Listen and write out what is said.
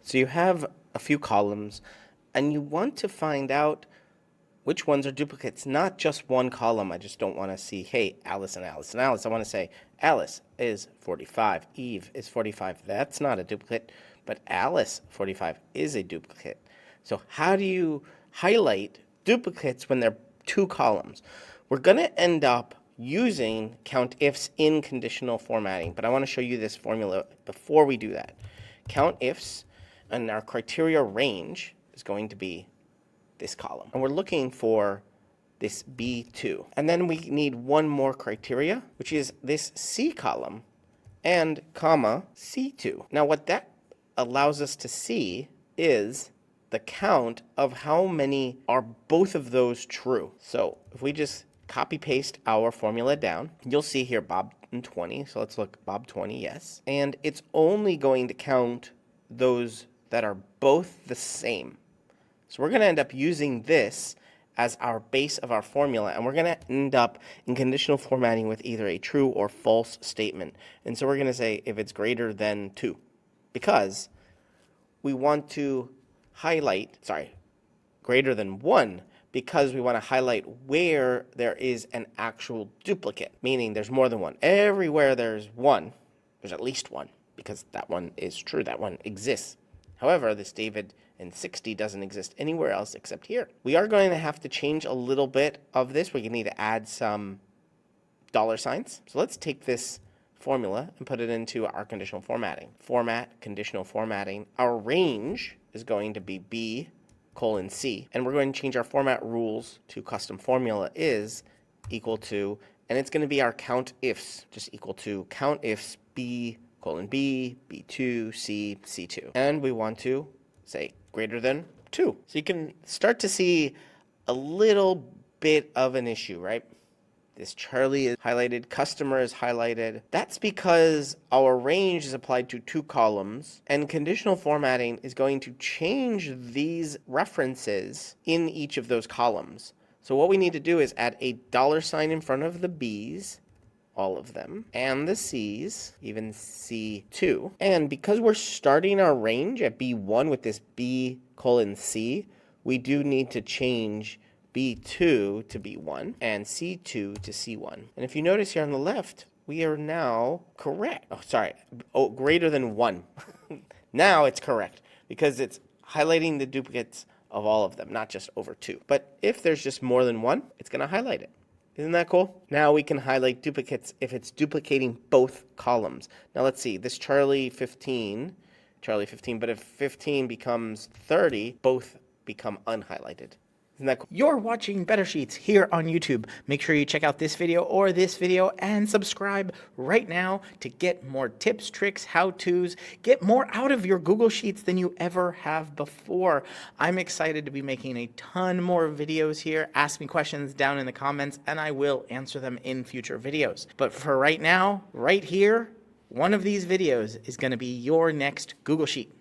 So you have a few columns, and you want to find out which ones are duplicates, not just one column. I just don't want to see, hey, Alice and Alice and Alice. I want to say Alice is 45, Eve is 45. That's not a duplicate, but Alice 45 is a duplicate. So how do you highlight duplicates when they're two columns? We're going to end up using countifs in conditional formatting, but I want to show you this formula before we do that. Countifs and our criteria range is going to be this column. And we're looking for this B2. And then we need one more criteria, which is this C column and comma C2. Now what that allows us to see is the count of how many are both of those true. So if we just copy paste our formula down, you'll see here Bob and 20. So let's look Bob 20, yes. And it's only going to count those that are both the same. So we're going to end up using this as our base of our formula, and we're going to end up in conditional formatting with either a true or false statement. And so we're going to say if it's greater than 2, because we want to highlight, greater than 1, because we want to highlight where there is an actual duplicate, meaning there's more than one. Everywhere there's one, there's at least one, because that one is true, that one exists. However, this David and 60 doesn't exist anywhere else except here. We are going to have to change a little bit of this. We need to add some $signs. So let's take this formula and put it into our conditional formatting. Format, conditional formatting. Our range is going to be B:C. And we're going to change our format rules to custom formula is equal to, and it's going to be our countifs, just equal to countifs B:B, B2, C, C2. And we want to say greater than 2. So you can start to see a little bit of an issue, right? This Charlie is highlighted, customer is highlighted. That's because our range is applied to 2 columns, and conditional formatting is going to change these references in each of those columns. So what we need to do is add a $sign in front of the B's, all of them, and the C's, even C2. And because we're starting our range at B1 with this B:C, we do need to change B2 to B1 and C2 to C1. And if you notice here on the left, we are now correct. Greater than 1. Now it's correct because it's highlighting the duplicates of all of them, not just over 2. But if there's just more than 1, it's going to highlight it. Isn't that cool? Now we can highlight duplicates if it's duplicating both columns. Now let's see, this Charlie 15, but if 15 becomes 30, both become unhighlighted. Isn't that cool? You're watching Better Sheets here on YouTube. Make sure you check out this video or this video and subscribe right now to get more tips, tricks, how-tos, get more out of your Google Sheets than you ever have before. I'm excited to be making a ton more videos here. Ask me questions down in the comments and I will answer them in future videos. But for right now, right here, one of these videos is going to be your next Google Sheet.